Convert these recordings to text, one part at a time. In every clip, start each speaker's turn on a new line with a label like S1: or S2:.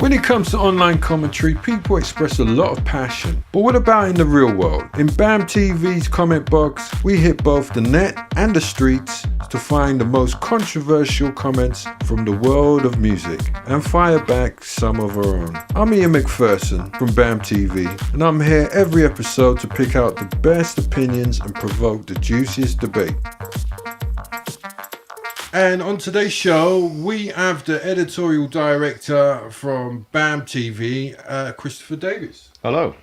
S1: When it comes to online commentary, people express a lot of passion. But what about in the real world? In BAMM.TV's comment box, we hit both the net and the streets to find the most controversial comments from the world of music and fire back some of our own. I'm Ian McPherson from BAMM.TV, and I'm here every episode to pick out the best opinions and provoke the juiciest debate. And on today's show, we have the editorial director from BAMM.TV, Christopher Davies.
S2: Hello.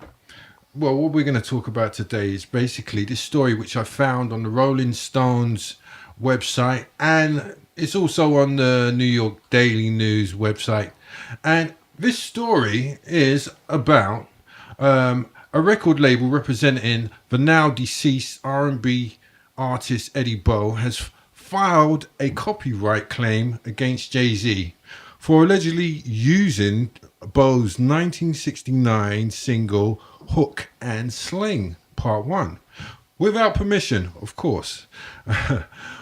S1: Well, what we're going to talk about today is basically this story which I found on the Rolling Stones website, and it's also on the New York Daily News website. And this story is about a record label representing the now deceased R&B artist Eddie Bo has filed a copyright claim against Jay-Z for allegedly using Bo's 1969 single Hook and Sling Part 1 without permission, of course.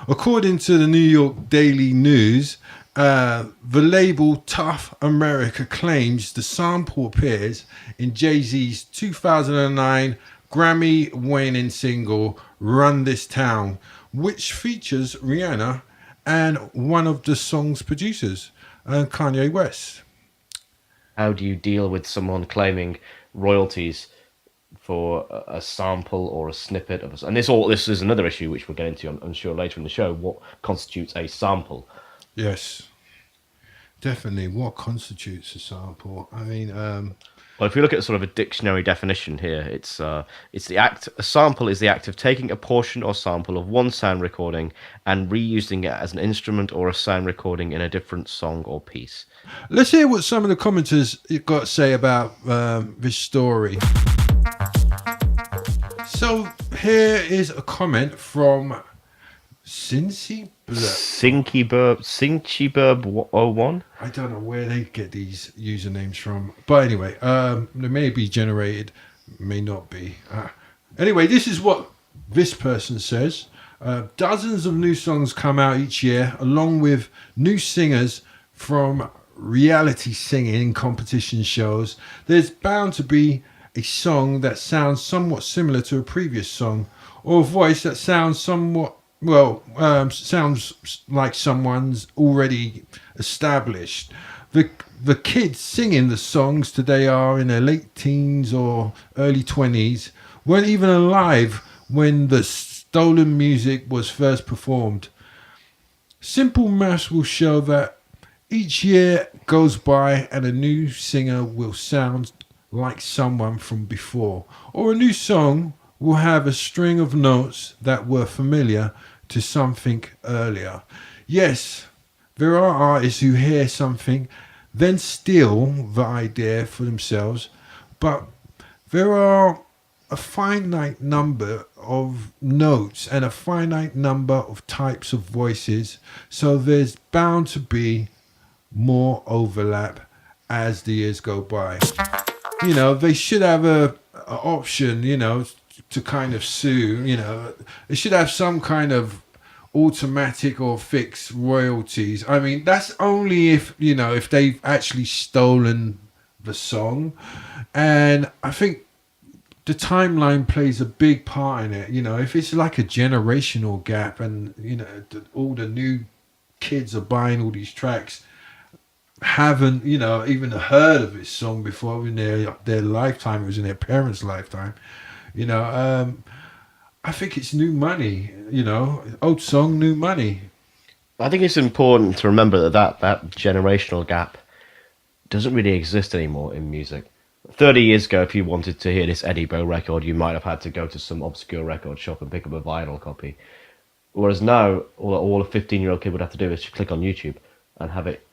S1: According to the New York Daily News, the label Tough America claims the sample appears in Jay-Z's 2009 Grammy-winning single Run This Town, which features Rihanna and one of the song's producers, Kanye West.
S2: How do you deal with someone claiming royalties for a sample or a snippet of a... And this is another issue which we'll get into, I'm sure, later in the show. What constitutes a sample?
S1: Yes, definitely. What constitutes a sample? I mean...
S2: Well, if you look at sort of a dictionary definition here, it's the act. A sample is the act of taking a portion or sample of one sound recording and reusing it as an instrument or a sound recording in a different song or piece.
S1: Let's hear what some of the commenters got to say about this story. So here is a comment from
S2: Sinkyburb 01.
S1: I don't know where they get these usernames from, but anyway, they may be generated, may not be. Anyway, this is what this person says. Dozens of new songs come out each year, along with new singers from reality singing competition shows. There's bound to be a song that sounds somewhat similar to a previous song, or a voice that sounds somewhat sounds like someone's already established. The kids singing the songs today are in their late teens or early 20s, weren't even alive when the stolen music was first performed. Simple maths will show that each year goes by and a new singer will sound like someone from before, or a new song will have a string of notes that were familiar to something earlier. Yes, there are artists who hear something, then steal the idea for themselves, but there are a finite number of notes and a finite number of types of voices, so there's bound to be more overlap as the years go by. You know, they should have a option, to kind of sue, they should have some kind of automatic or fixed royalties. I mean, that's only if they've actually stolen the song. And I think the timeline plays a big part in it. If it's like a generational gap and, all the new kids are buying all these tracks, haven't, even heard of this song before in their lifetime, it was in their parents' lifetime. I think it's new money, old song, new money.
S2: I think it's important to remember that generational gap doesn't really exist anymore in music. 30 years ago, if you wanted to hear this Eddie Bo record, you might have had to go to some obscure record shop and pick up a vinyl copy. Whereas now, all a 15-year-old kid would have to do is click on YouTube and have it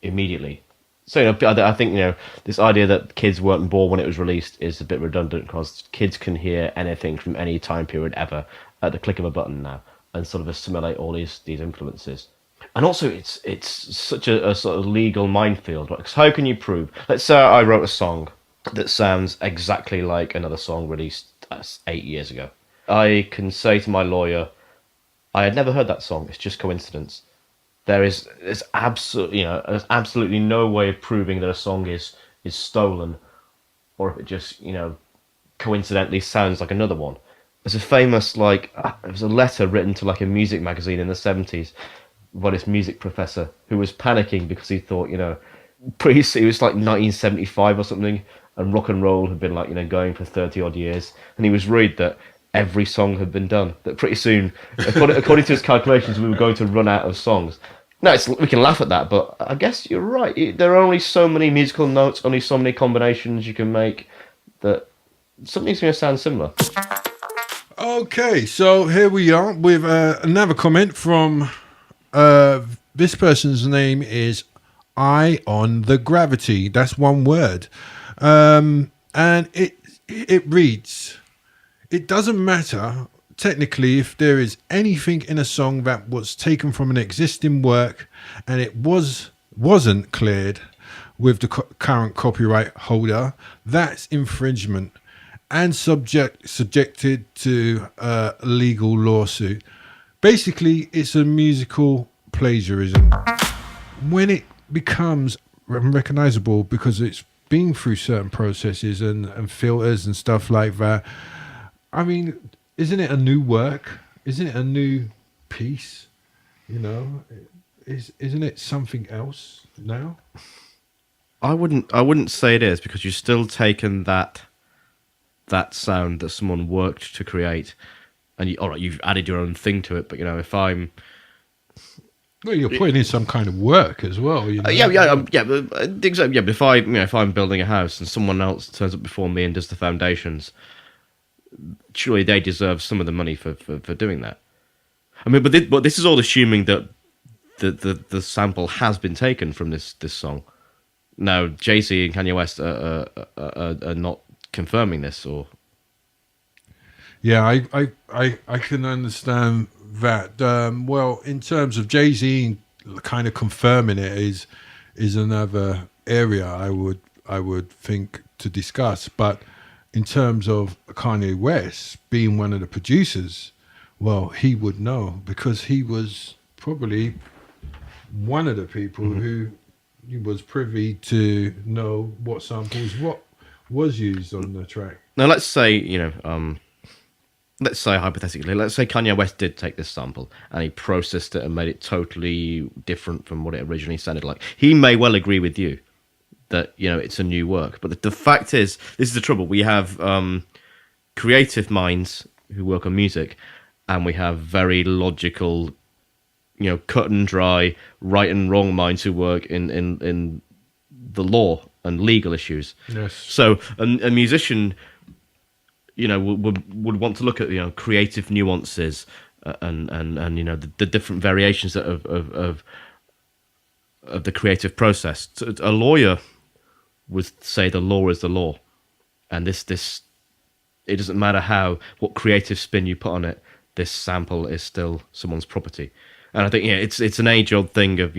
S2: immediately. So, I think, this idea that kids weren't born when it was released is a bit redundant, because kids can hear anything from any time period ever at the click of a button now and sort of assimilate all these influences. And also, it's such a sort of legal minefield. Right? 'Cause how can you prove? Let's say I wrote a song that sounds exactly like another song released 8 years ago. I can say to my lawyer, I had never heard that song, it's just coincidence. there's absolutely no way of proving that a song is stolen, or if it just coincidentally sounds like another one. There's a famous it was a letter written to like a music magazine in the 70s by this music professor who was panicking because he thought it was like 1975 or something, and rock and roll had been going for 30 odd years, and he was worried that every song had been done, that pretty soon, according to his calculations, we were going to run out of songs. No, we can laugh at that, but I guess you're right. There are only so many musical notes, only so many combinations you can make, that something's going to sound similar.
S1: Okay, so here we are with another comment from this person's name is Eye on the Gravity. That's one word. And it reads, it doesn't matter technically if there is anything in a song that was taken from an existing work and it wasn't cleared with the current copyright holder, that's infringement and subjected to a legal lawsuit. Basically, it's a musical plagiarism. When it becomes recognizable because it's been through certain processes and filters and stuff like that, I mean, isn't it a new work? Isn't it a new piece? Isn't it something else now?
S2: I wouldn't say it is, because you've still taken that sound that someone worked to create, and you've added your own thing to it. But if I'm
S1: you're putting in some kind of work as well.
S2: But if I'm building a house and someone else turns up before me and does the foundations, surely they deserve some of the money for doing that. I mean, but this is all assuming that the sample has been taken from this song. Now, Jay-Z and Kanye West are not confirming this, or
S1: yeah, I can understand that. Well, in terms of Jay-Z kind of confirming it is another area I would think to discuss. But in terms of Kanye West being one of the producers, well, he would know, because he was probably one of the people who was privy to know what samples was used on the track.
S2: Now, let's say hypothetically, let's say Kanye West did take this sample and he processed it and made it totally different from what it originally sounded like. He may well agree with you that it's a new work, but the fact is, this is the trouble. We have creative minds who work on music, and we have very logical, cut and dry, right and wrong minds who work in the law and legal issues.
S1: Yes.
S2: So a musician, would want to look at creative nuances and the different variations of the creative process. A lawyer would say the law is the law, and this it doesn't matter what creative spin you put on it. This sample is still someone's property. And I think it's an age-old thing of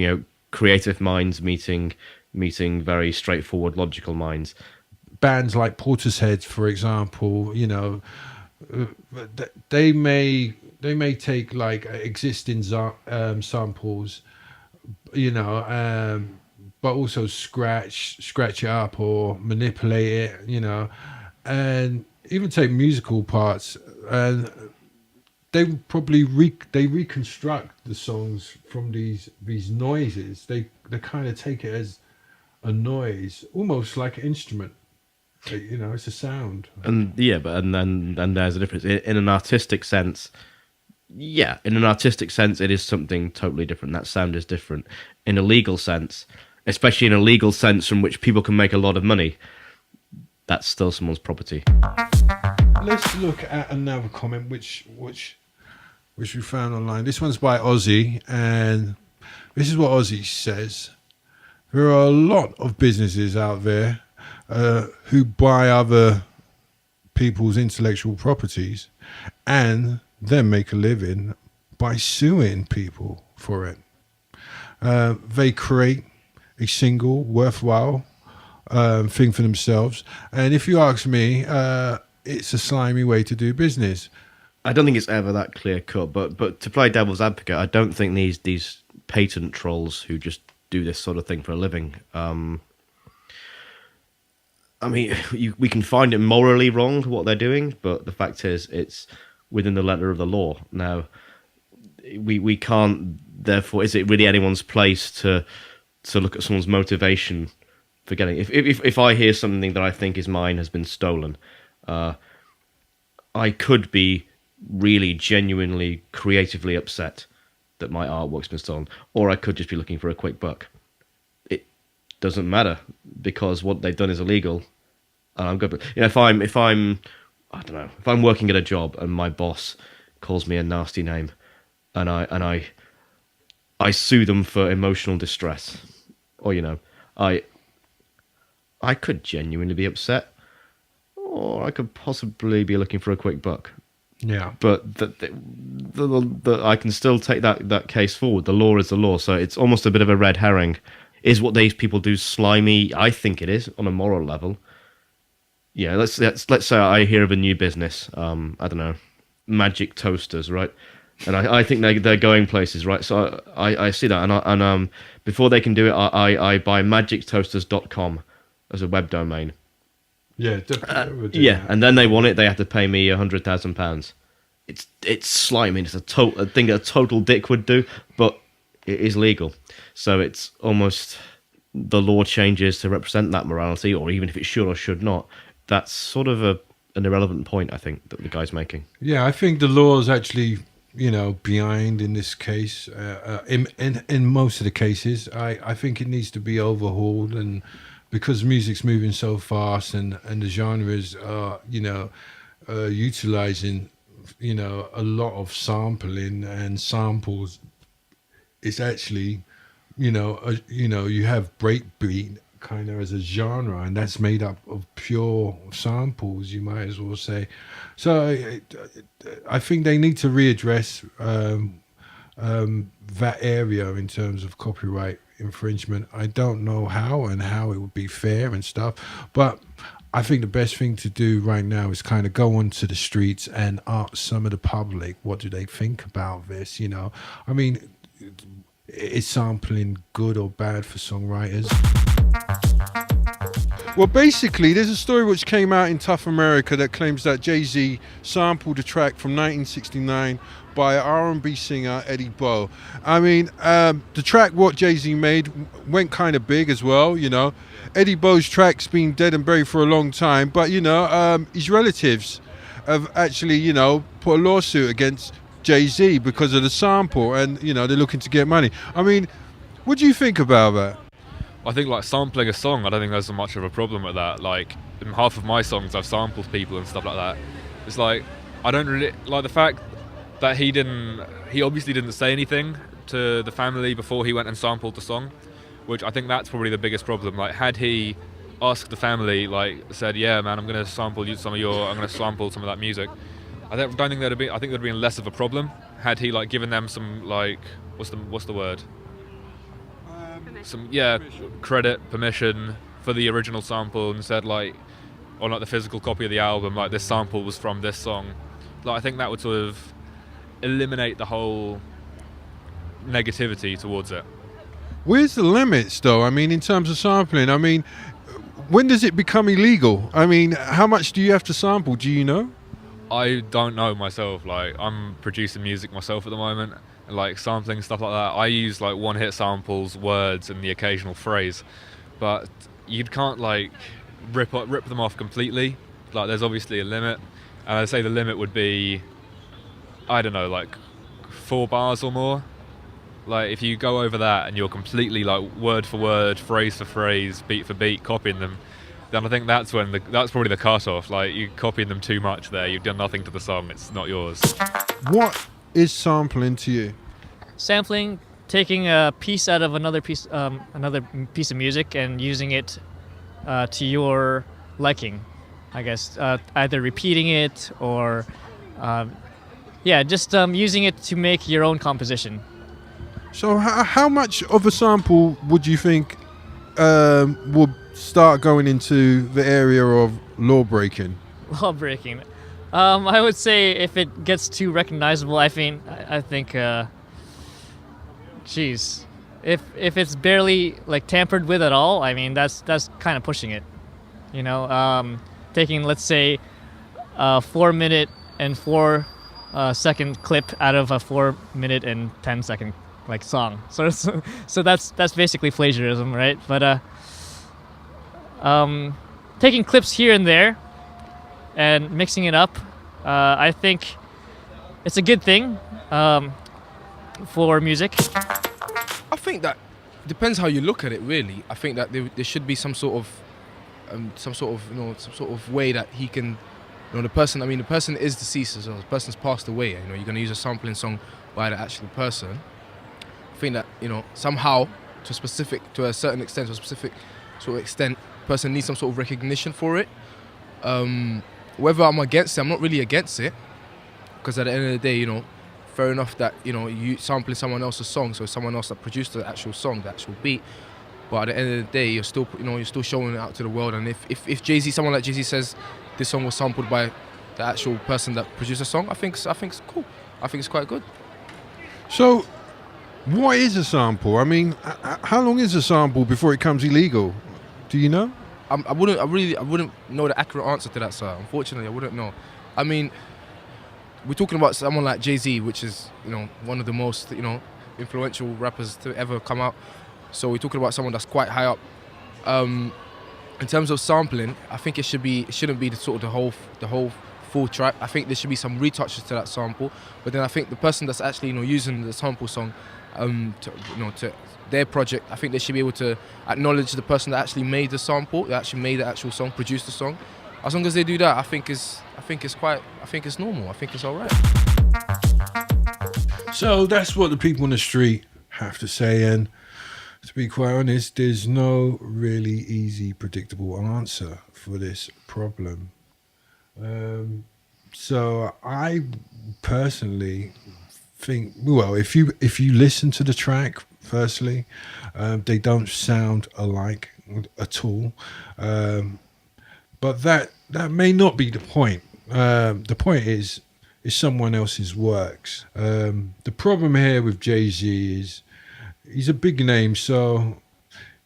S2: creative minds meeting very straightforward logical minds.
S1: Bands like Portishead, for example, they may take like existing samples, but also scratch it up or manipulate it, and even take musical parts, and they probably reconstruct the songs from these noises. They kind of take it as a noise, almost like an instrument. It's a sound.
S2: And then there's a difference in an artistic sense. Yeah, in an artistic sense, it is something totally different. That sound is different. In a legal sense, especially in a legal sense from which people can make a lot of money, that's still someone's property.
S1: Let's look at another comment which we found online. This one's by Ozzy, and this is what Ozzy says. There are a lot of businesses out there who buy other people's intellectual properties and then make a living by suing people for it. They create a single worthwhile thing for themselves, and if you ask me, it's a slimy way to do business.
S2: I don't think it's ever that clear cut, but to play devil's advocate, I don't think these patent trolls who just do this sort of thing for a living. I mean, we can find it morally wrong what they're doing, but the fact is, it's within the letter of the law. Now, we can't. Therefore, is it really anyone's place to look at someone's motivation for getting? If I hear something that I think is mine has been stolen, I could be really genuinely creatively upset that my artwork's been stolen, or I could just be looking for a quick buck. It doesn't matter, because what they've done is illegal, and I'm good. But if I'm I don't know, if I'm working at a job and my boss calls me a nasty name, and I sue them for emotional distress, or I could genuinely be upset, or I could possibly be looking for a quick buck.
S1: Yeah,
S2: but I can still take that case forward. The law is the law, so it's almost a bit of a red herring. Is what these people do slimy? I think it is on a moral level. Yeah, let's say I hear of a new business. I don't know, magic toasters, right? And I think they're going places, right? So I see that, and before they can do it, I buy magictoasters.com as a web domain.
S1: Yeah, definitely.
S2: Yeah, and then they want it. They have to pay me £100,000. It's slimy. It's a thing that a total dick would do, but it is legal. So it's almost the law changes to represent that morality, or even if it should or should not. That's sort of an irrelevant point, I think, that the guy's making.
S1: Yeah, I think the law is actually behind in this case. In most of the cases, I think it needs to be overhauled, and because music's moving so fast and the genres are utilizing a lot of sampling and samples. It's actually you have breakbeat kind of as a genre, and that's made up of pure samples, you might as well say. So I think they need to readdress that area in terms of copyright infringement. I don't know how it would be fair and stuff, but I think the best thing to do right now is kind of go onto the streets and ask some of the public, what do they think about this? I mean, is sampling good or bad for songwriters? Well, basically, there's a story which came out in Tough America that claims that Jay-Z sampled a track from 1969 by R&B singer Eddie Bo. I mean, the track what Jay-Z made went kind of big as well, Eddie Bo's track's been dead and buried for a long time, but, his relatives have actually, put a lawsuit against Jay-Z because of the sample, and, they're looking to get money. I mean, what do you think about that?
S3: I think sampling a song, I don't think there's so much of a problem with that. In half of my songs I've sampled people and stuff like that. It's I don't really like the fact that he obviously didn't say anything to the family before he went and sampled the song, which I think that's probably the biggest problem. Had he asked the family, said, yeah man, I'm going to sample some of that music, I think there'd have been less of a problem had he given them some what's the word? Credit, permission for the original sample, and said on the physical copy of the album, this sample was from this song. I think that would sort of eliminate the whole negativity towards it.
S1: Where's the limits though? I mean, in terms of sampling, I mean, when does it become illegal? I mean, how much do you have to sample? Do you know?
S3: I don't know myself. I'm producing music myself at the moment. Sampling stuff like that, I use one-hit samples, words, and the occasional phrase, but you can't rip them off completely. There's obviously a limit, and I'd say the limit would be, I don't know, 4 bars or more. If you go over that and you're completely word for word, phrase for phrase, beat for beat copying them, then I think that's probably the cut-off. You're copying them too much there. You've done nothing to the song. It's not yours.
S1: What is sampling to you?
S4: Sampling, taking a piece out of another piece of music and using it to your liking, I guess. Either repeating it or, just using it to make your own composition.
S1: So how much of a sample would you think would start going into the area of law breaking?
S4: Law breaking. I would say if it gets too recognizable, I think geez, if it's barely like tampered with at all, I mean that's kind of pushing it. You know, taking, let's say, a 4 minute and 4 second clip out of a 4 minute and 10 second like song. So that's basically plagiarism, right? But taking clips here and there and mixing it up, I think it's a good thing for music.
S5: I think that depends how you look at it, really. I think that there should be some sort of way that he can, the person is deceased as well. The person's passed away. You're going to use a sampling song by the actual person. I think that somehow, to a certain extent, to a specific sort of extent, the person needs some sort of recognition for it. Whether I'm against it, I'm not really against it, because at the end of the day, fair enough that you sampling someone else's song, so someone else that produced the actual song, the actual beat. But at the end of the day, you're still showing it out to the world. And if Jay-Z, someone like Jay-Z says this song was sampled by the actual person that produced the song, I think it's cool. I think it's quite good.
S1: So, what is a sample? I mean, how long is a sample before it becomes illegal? Do you know?
S5: I wouldn't know the accurate answer to that, sir. Unfortunately, I wouldn't know. I mean, we're talking about someone like Jay-Z, which is one of the most influential rappers to ever come out. So we're talking about someone that's quite high up. In terms of sampling, I think it shouldn't be the whole full track. I think there should be some retouches to that sample. But then I think the person that's actually using the sample song to their project, I think they should be able to acknowledge the person that actually made the sample, that actually made the actual song, produced the song. As long as they do that, I think it's normal. I think it's all right.
S1: So that's what the people on the street have to say, and to be quite honest, there's no really easy, predictable answer for this problem. So I personally think, well, if you listen to the track, firstly, they don't sound alike at all. But that may not be the point. The point is someone else's works. The problem here with Jay-Z is he's a big name, so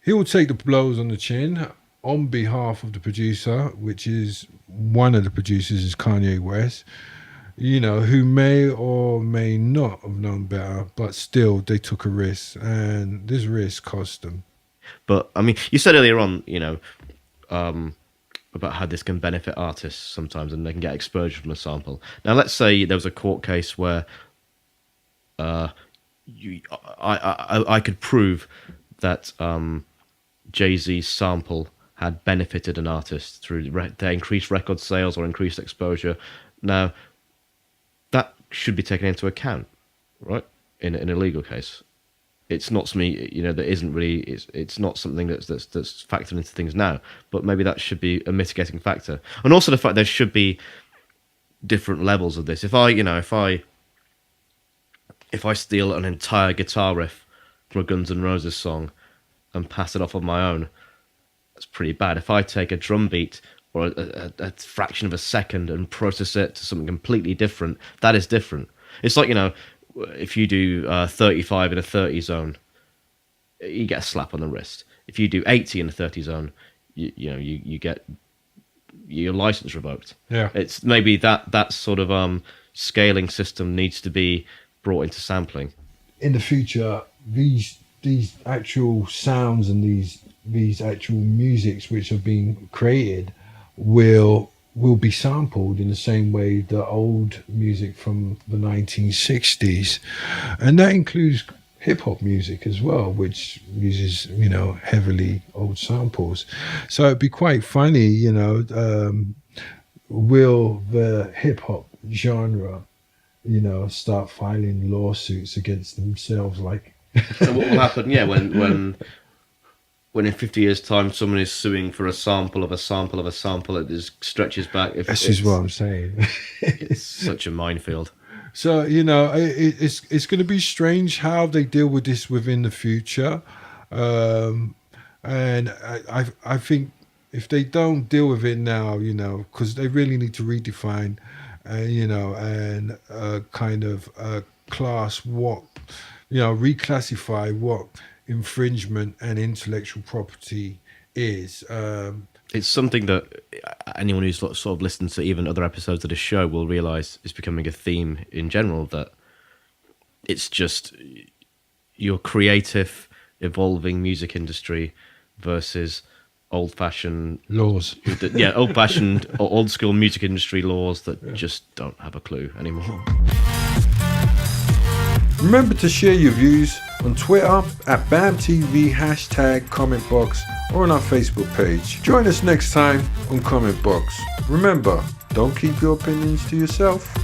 S1: he will take the blows on the chin on behalf of the producer, which is one of the producers is Kanye West, who may or may not have known better, but still they took a risk, and this risk cost them.
S2: But I mean, you said earlier on, about how this can benefit artists sometimes, and they can get exposure from a sample. Now, let's say there was a court case where I could prove that Jay-Z's sample had benefited an artist through their increased record sales or increased exposure. Now, that should be taken into account, right? In a legal case. It's not something that isn't really. It's not something that's factored into things now. But maybe that should be a mitigating factor, and also the fact there should be different levels of this. If I steal an entire guitar riff from a Guns N' Roses song and pass it off on my own, that's pretty bad. If I take a drum beat or a fraction of a second and process it to something completely different, that is different. It's like if you do 35 in a 30 zone, you get a slap on the wrist. If you do 80 in a 30 zone, you get your license revoked.
S1: Yeah,
S2: it's maybe that sort of scaling system needs to be brought into sampling.
S1: In the future, these actual sounds and these actual musics which have been created will be sampled in the same way the old music from the 1960s, and that includes hip-hop music as well, which uses heavily old samples. So it'd be quite funny, will the hip-hop genre start filing lawsuits against themselves? Like,
S2: so what will happen when in 50 years' time someone is suing for a sample of a sample of a sample, it just stretches back.
S1: This is what I'm saying.
S2: It's such a minefield.
S1: So, it's going to be strange how they deal with this within the future. And I think if they don't deal with it now, because they really need to redefine, and kind of class what, reclassify what infringement and intellectual property is.
S2: It's something that anyone who's sort of listened to even other episodes of the show will realise is becoming a theme in general, that it's just your creative, evolving music industry versus old-fashioned
S1: Laws.
S2: Old-fashioned or old-school music industry laws that just don't have a clue anymore.
S1: Remember to share your views on Twitter at BAMM.TV #CommentBox or on our Facebook page. Join us next time on Comment Box. Remember, don't keep your opinions to yourself.